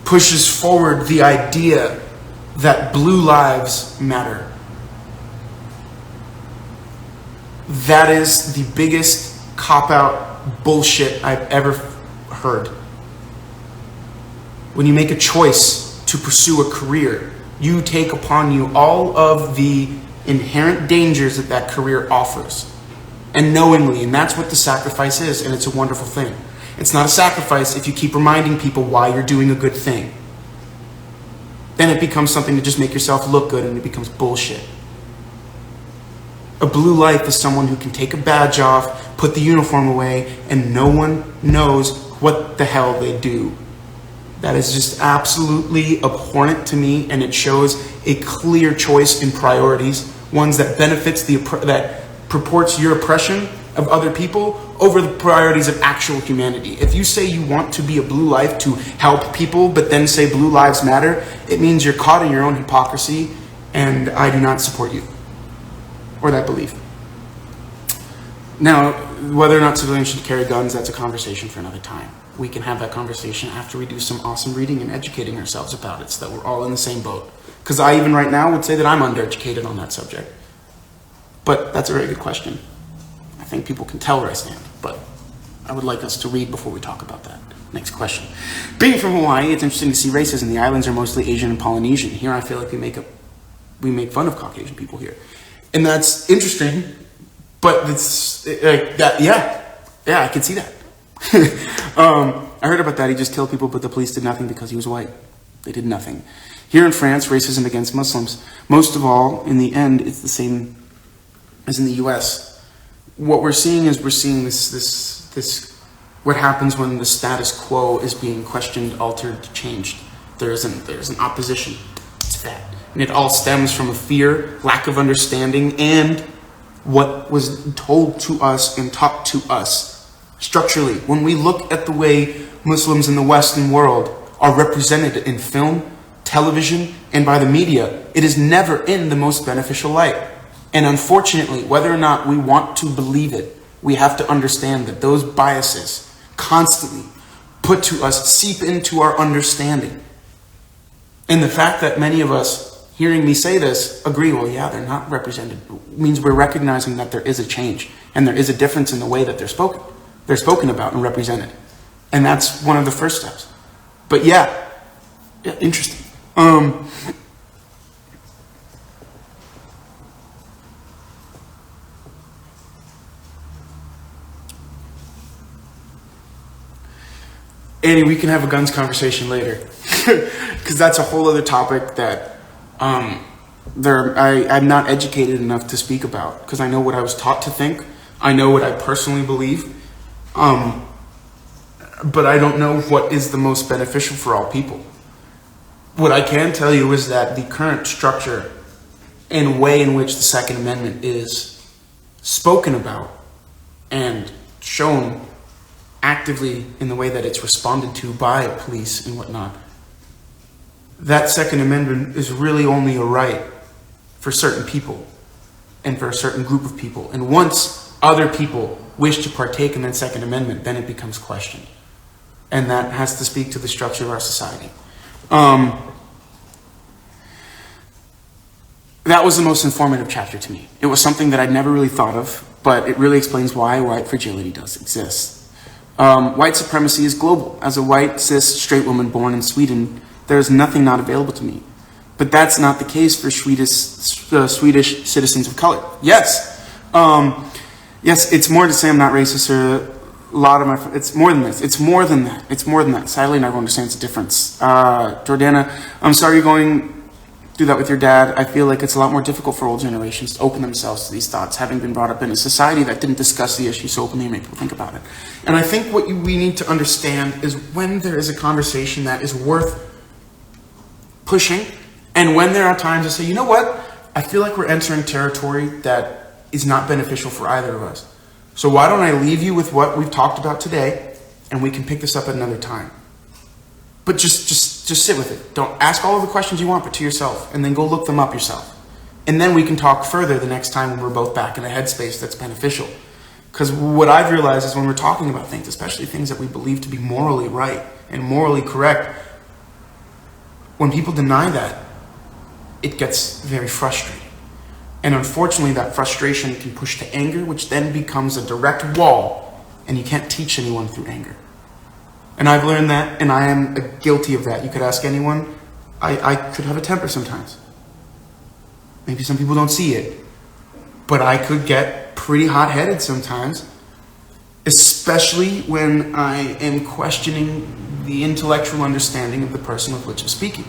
pushes forward the idea that blue lives matter. That is the biggest cop-out bullshit I've ever heard. When you make a choice to pursue a career, you take upon you all of the inherent dangers that that career offers. And knowingly, and that's what the sacrifice is, and it's a wonderful thing. It's not a sacrifice if you keep reminding people why you're doing a good thing. Then it becomes something to just make yourself look good, and it becomes bullshit. A blue life is someone who can take a badge off, put the uniform away, and no one knows what the hell they do. That is just absolutely abhorrent to me, and it shows a clear choice in priorities, ones that benefits that purports your oppression of other people over the priorities of actual humanity. If you say you want to be a blue life to help people, but then say blue lives matter, it means you're caught in your own hypocrisy, and I do not support you or that belief. Now, whether or not civilians should carry guns, that's a conversation for another time. We can have that conversation after we do some awesome reading and educating ourselves about it so that we're all in the same boat. Because I even right now would say that I'm undereducated on that subject. But that's a very good question. I think people can tell where I stand, but I would like us to read before we talk about that. Next question. Being from Hawaii, it's interesting to see racism. The islands are mostly Asian and Polynesian. Here I feel like we make fun of Caucasian people here. And that's interesting, but it's yeah, I can see that. I heard about that. He just killed people, but the police did nothing because he was white. They did nothing. Here in France, racism against Muslims, most of all, in the end, it's the same as in the U.S. What we're seeing is this what happens when the status quo is being questioned, altered, changed. There's an opposition to that. And it all stems from a fear, lack of understanding, and what was told to us and taught to us structurally. When we look at the way Muslims in the Western world are represented in film, television, and by the media, it is never in the most beneficial light. And unfortunately, whether or not we want to believe it, we have to understand that those biases constantly put to us seep into our understanding. And the fact that many of us, hearing me say this, agree, well, yeah, they're not represented, means we're recognizing that there is a change and there is a difference in the way that they're spoken about and represented. And that's one of the first steps. But yeah, interesting. Andy, we can have a guns conversation later, because that's a whole other topic that I'm not educated enough to speak about, because I know what I was taught to think. I know what I personally believe, but I don't know what is the most beneficial for all people. What I can tell you is that the current structure and way in which the Second Amendment is spoken about and shown actively in the way that it's responded to by police and whatnot, that Second Amendment is really only a right for certain people and for a certain group of people. And once other people wish to partake in that Second Amendment, then it becomes questioned. And that has to speak to the structure of our society. That was the most informative chapter to me. It was something that I'd never really thought of, but it really explains why white fragility does exist. White supremacy is global. As a white, cis, straight woman born in Sweden, there is nothing not available to me. But that's not the case for Swedish citizens of color. Yes. Yes, it's more to say I'm not racist, or a lot of my, it's more than this. It's more than that. It's more than that. Sadly, everyone understands the difference. Jordana, I'm sorry you're going do that with your dad. I feel like it's a lot more difficult for old generations to open themselves to these thoughts, having been brought up in a society that didn't discuss the issue so openly and make people think about it. And I think what we need to understand is when there is a conversation that is worth pushing, and when there are times to say, you know what, I feel like we're entering territory that is not beneficial for either of us. So why don't I leave you with what we've talked about today, and we can pick this up at another time. But just sit with it. Don't ask all of the questions you want, but to yourself, and then go look them up yourself. And then we can talk further the next time when we're both back in a headspace that's beneficial. Because what I've realized is when we're talking about things, especially things that we believe to be morally right and morally correct, when people deny that, it gets very frustrating. And unfortunately, that frustration can push to anger, which then becomes a direct wall, and you can't teach anyone through anger. And I've learned that, and I am guilty of that. You could ask anyone. I could have a temper sometimes. Maybe some people don't see it. But I could get pretty hot-headed sometimes, especially when I am questioning the intellectual understanding of the person with which I'm speaking.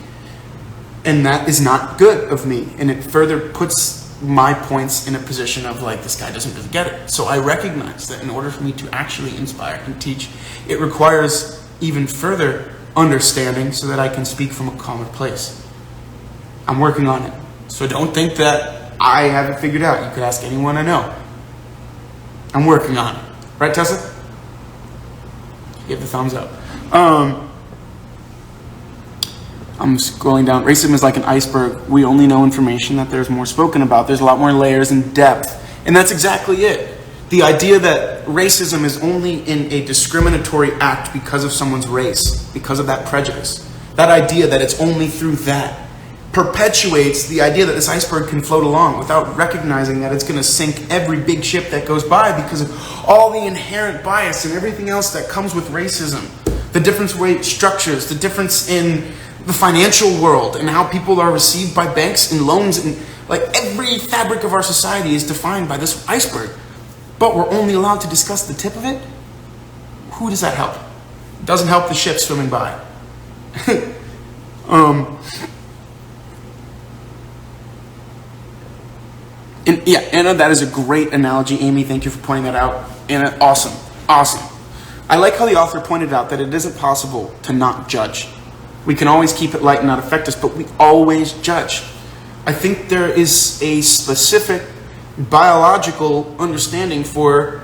And that is not good of me, and it further puts my points in a position of like, this guy doesn't really get it. So I recognize that in order for me to actually inspire and teach, it requires even further understanding so that I can speak from a calmer place. I'm working on it. So don't think that I have it figured out. You could ask anyone I know. I'm working on it. Right, Tessa? Give the thumbs up. I'm scrolling down. Racism is like an iceberg. We only know information that there's more spoken about. There's a lot more layers and depth. And that's exactly it. The idea that racism is only in a discriminatory act because of someone's race, because of that prejudice. That idea that it's only through that perpetuates the idea that this iceberg can float along without recognizing that it's going to sink every big ship that goes by because of all the inherent bias and everything else that comes with racism. The different wage structures, the difference in the financial world and how people are received by banks and loans, and like every fabric of our society is defined by this iceberg. But we're only allowed to discuss the tip of it. Who does that help? It doesn't help the ship swimming by. And yeah, Anna, that is a great analogy. Amy, thank you for pointing that out. Anna, awesome. I like how the author pointed out that it isn't possible to not judge. We can always keep it light and not affect us, but we always judge. I think there is a specific biological understanding for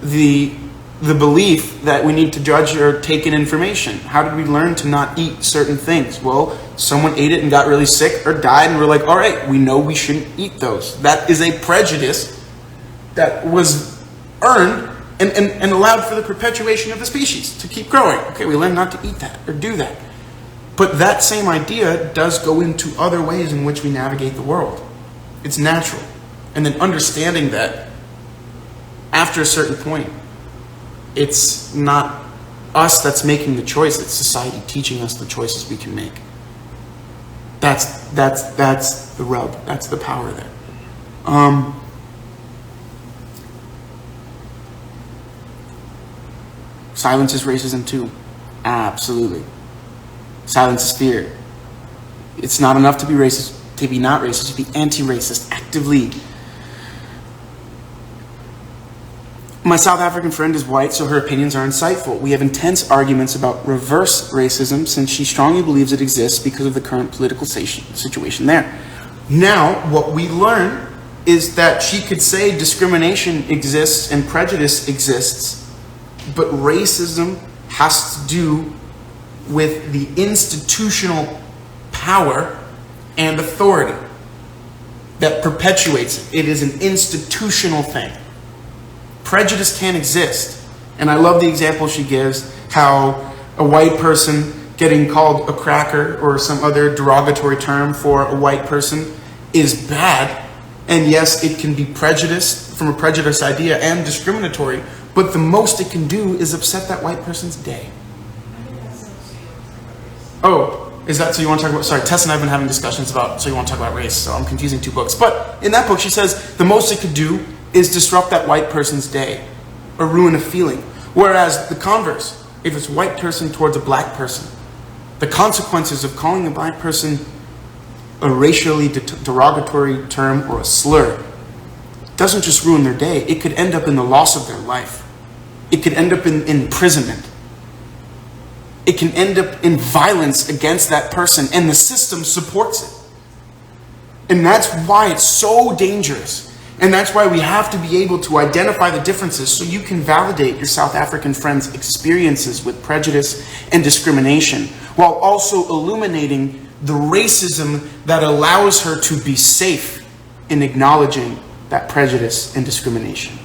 the belief that we need to judge or take in information. How did we learn to not eat certain things? Well, someone ate it and got really sick or died, and we're like, all right, we know we shouldn't eat those. That is a prejudice that was earned and allowed for the perpetuation of the species to keep growing. Okay, we learned not to eat that or do that. But that same idea does go into other ways in which we navigate the world. It's natural. And then understanding that after a certain point, it's not us that's making the choice, it's society teaching us the choices we can make. That's the rub. That's the power there. Silence is racism too. Absolutely. Silence is fear. It's not enough to be racist, to be not racist, to be anti-racist actively. My South African friend is white, so her opinions are insightful. We have intense arguments about reverse racism since she strongly believes it exists because of the current political situation there. Now, what we learn is that she could say discrimination exists and prejudice exists, but racism has to do with the institutional power and authority that perpetuates it. It is an institutional thing. Prejudice can't exist. And I love the example she gives, how a white person getting called a cracker or some other derogatory term for a white person is bad. And yes, it can be prejudiced from a prejudice idea and discriminatory, but the most it can do is upset that white person's day. Oh, is that so you want to talk about, sorry, Tess and I have been having discussions about, so you want to talk about race, so I'm confusing two books. But in that book she says the most it could do is disrupt that white person's day or ruin a feeling. Whereas the converse, if it's a white person towards a black person, the consequences of calling a black person a racially derogatory term or a slur doesn't just ruin their day. It could end up in the loss of their life. It could end up in imprisonment. It can end up in violence against that person, and the system supports it. And that's why it's so dangerous. And that's why we have to be able to identify the differences so you can validate your South African friend's experiences with prejudice and discrimination, while also illuminating the racism that allows her to be safe in acknowledging that prejudice and discrimination.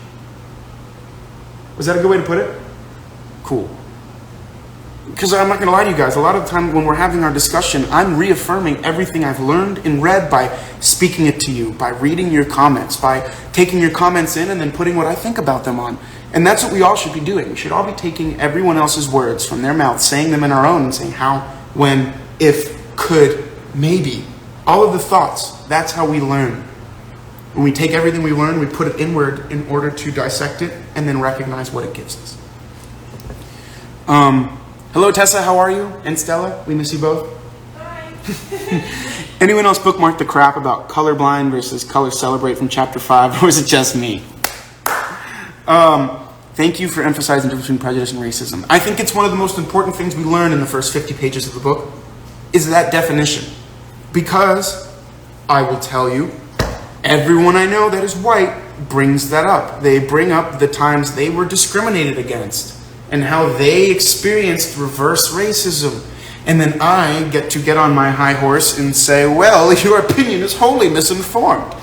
Was that a good way to put it? Cool. Because I'm not going to lie to you guys, a lot of the time when we're having our discussion, I'm reaffirming everything I've learned and read by speaking it to you, by reading your comments, by taking your comments in and then putting what I think about them on. And that's what we all should be doing. We should all be taking everyone else's words from their mouth, saying them in our own, and saying how, when, if, could, maybe. All of the thoughts, that's how we learn. When we take everything we learn, we put it inward in order to dissect it and then recognize what it gives us. Hello, Tessa, how are you? And Stella, we miss you both. Hi. Anyone else bookmark the crap about colorblind versus color celebrate from chapter 5, or is it just me? Thank you for emphasizing the difference between prejudice and racism. I think it's one of the most important things we learn in the first 50 pages of the book, is that definition. Because, I will tell you, everyone I know that is white brings that up. They bring up the times they were discriminated against and how they experienced reverse racism. And then I get on my high horse and say, well, your opinion is wholly misinformed.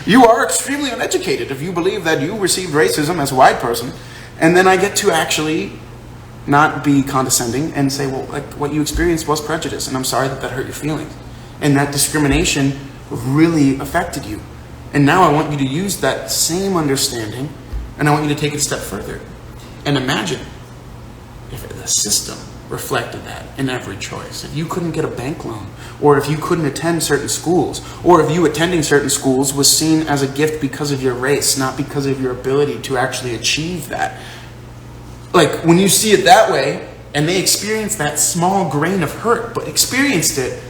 You are extremely uneducated if you believe that you received racism as a white person. And then I get to actually not be condescending and say, well, like, what you experienced was prejudice, and I'm sorry that hurt your feelings. And that discrimination really affected you. And now I want you to use that same understanding, and I want you to take it a step further. And imagine if the system reflected that in every choice. If you couldn't get a bank loan, or if you couldn't attend certain schools, or if you attending certain schools was seen as a gift because of your race, not because of your ability to actually achieve that. Like, when you see it that way, and they experience that small grain of hurt, but experienced it,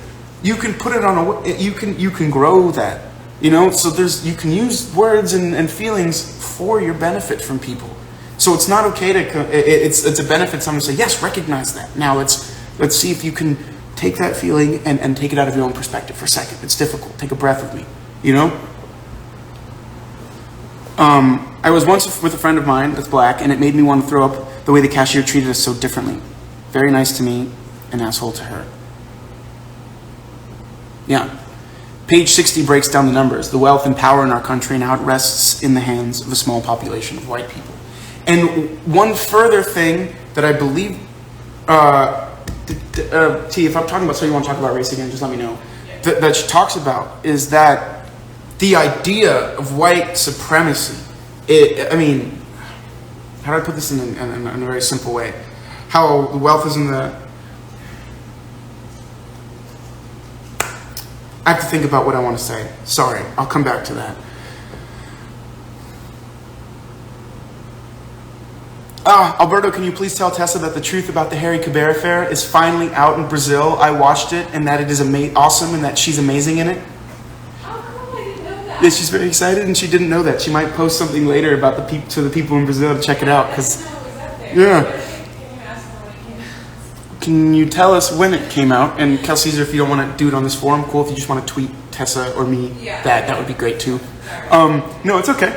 you can put it on you can grow that. You know, so you can use words and feelings for your benefit from people. So it's not okay it's a benefit someone to say, yes, recognize that. Now let's see if you can take that feeling and take it out of your own perspective for a second. It's difficult. Take a breath with me, you know? I was once with a friend of mine that's black, and it made me want to throw up the way the cashier treated us so differently. Very nice to me, an asshole to her. Yeah. Page 60 breaks down the numbers. The wealth and power in our country now it rests in the hands of a small population of white people. And one further thing that I believe, T, if I'm talking about, so you want to talk about race again, just let me know, that she talks about is that the idea of white supremacy, I mean, how do I put this in a very simple way? How the wealth is in the... I have to think about what I want to say. Sorry, I'll come back to that. Alberto, can you please tell Tessa that the truth about the Harry Caber affair is finally out in Brazil? I watched it, and that it is awesome, and that she's amazing in it. Oh, cool, I didn't know that. Yeah, she's very excited, and she didn't know that. She might post something later about to the people in Brazil to check it out. Cause, yeah. Can you tell us when it came out? And Kelsey's, if you don't want to do it on this forum, cool. If you just want to tweet Tessa or me, that would be great too. No, it's okay.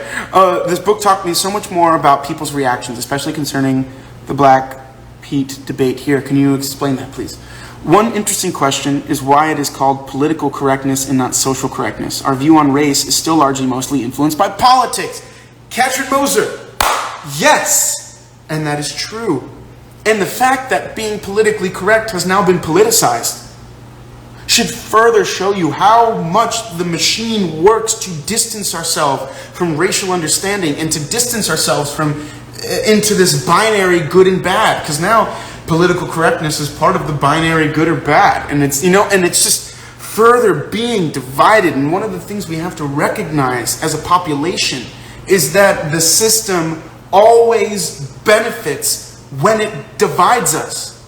This book taught me so much more about people's reactions, especially concerning the Black Pete debate here. Can you explain that, please? One interesting question is why it is called political correctness and not social correctness. Our view on race is still largely mostly influenced by politics. Catherine Moser. Yes! And that is true. And the fact that being politically correct has now been politicized should further show you how much the machine works to distance ourselves from racial understanding and to distance ourselves into this binary good and bad. Because now political correctness is part of the binary good or bad. And it's, and it's just further being divided. And one of the things we have to recognize as a population is that the system always benefits when it divides us.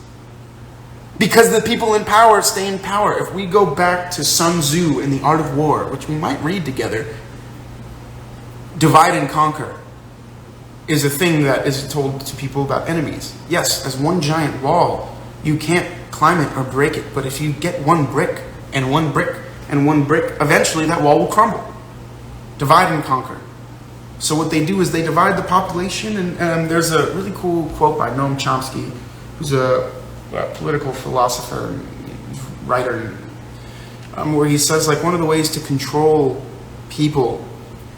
Because the people in power stay in power. If we go back to Sun Tzu in The Art of War, which we might read together, divide and conquer is a thing that is told to people about enemies. Yes, as one giant wall, you can't climb it or break it. But if you get one brick and one brick and one brick, eventually that wall will crumble. Divide and conquer. So what they do is they divide the population, and there's a really cool quote by Noam Chomsky, who's a political philosopher and writer, where he says, like, one of the ways to control people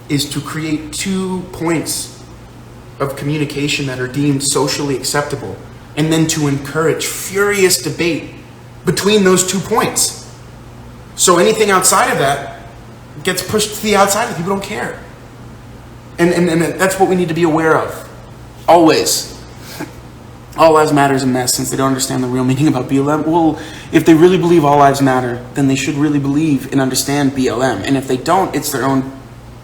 is to create 2 points of communication that are deemed socially acceptable, and then to encourage furious debate between those 2 points. So anything outside of that gets pushed to the outside, and people don't care. And that's what we need to be aware of. Always. All lives matter is a mess since they don't understand the real meaning about BLM. Well, if they really believe all lives matter, then they should really believe and understand BLM. And if they don't, it's their own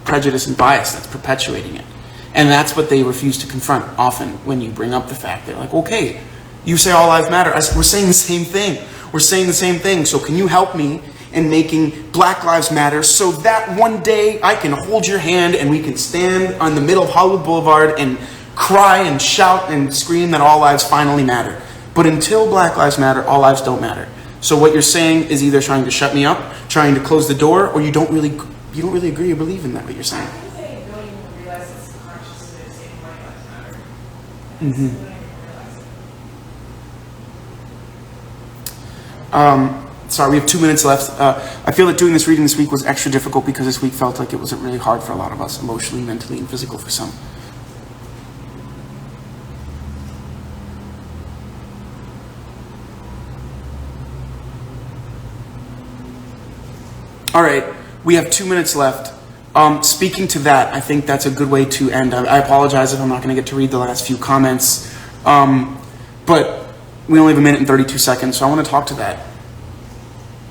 prejudice and bias that's perpetuating it. And that's what they refuse to confront often when you bring up the fact. They're like, okay, you say all lives matter. We're saying the same thing. We're saying the same thing. So can you help me in making Black Lives Matter so that one day I can hold your hand and we can stand on the middle of Hollywood Boulevard and cry and shout and scream that all lives finally matter. But until Black Lives Matter, all lives don't matter. So what you're saying is either trying to shut me up, trying to close the door, or you don't really agree or believe in that, what you're saying. I think they don't even realize it's consciously the same Black Lives Matter. Mm-hmm. They don't even realize it. Sorry, we have 2 minutes left. I feel that doing this reading this week was extra difficult because this week felt like it was really hard for a lot of us, emotionally, mentally, and physically for some. All right, we have 2 minutes left. Speaking to that, I think that's a good way to end. I apologize if I'm not going to get to read the last few comments, but we only have 1 minute and 32 seconds, so I want to talk to that.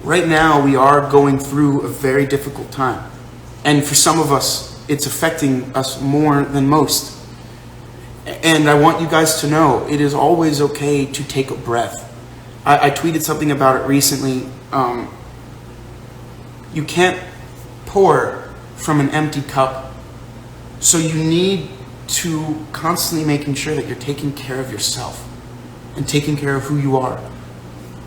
Right now, we are going through a very difficult time, and for some of us, it's affecting us more than most. And I want you guys to know, it is always okay to take a breath. I tweeted something about it recently. You can't pour from an empty cup. So you need to constantly making sure that you're taking care of yourself and taking care of who you are.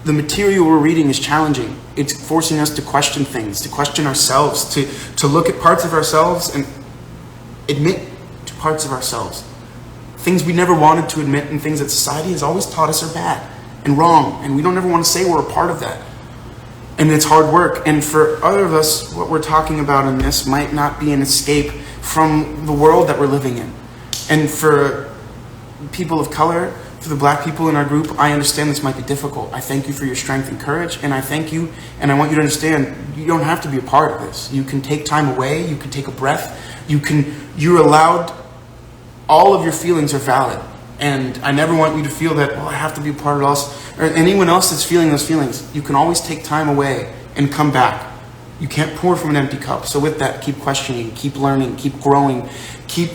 The material we're reading is challenging. It's forcing us to question things, to question ourselves, to look at parts of ourselves and admit to parts of ourselves. Things we never wanted to admit and things that society has always taught us are bad and wrong. And we don't ever want to say we're a part of that. And it's hard work. And for other of us, what we're talking about in this might not be an escape from the world that we're living in. And for people of color, for the Black people in our group, I understand this might be difficult. I thank you for your strength and courage, and I thank you, and I want you to understand, you don't have to be a part of this. You can take time away, you can take a breath, you're allowed, all of your feelings are valid. And I never want you to feel that, well, I have to be a part of us, or anyone else that's feeling those feelings. You can always take time away and come back. You can't pour from an empty cup. So with that, keep questioning, keep learning, keep growing, keep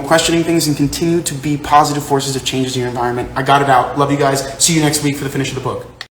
questioning things, and continue to be positive forces of changes in your environment. I got it out. Love you guys. See you next week for the finish of the book.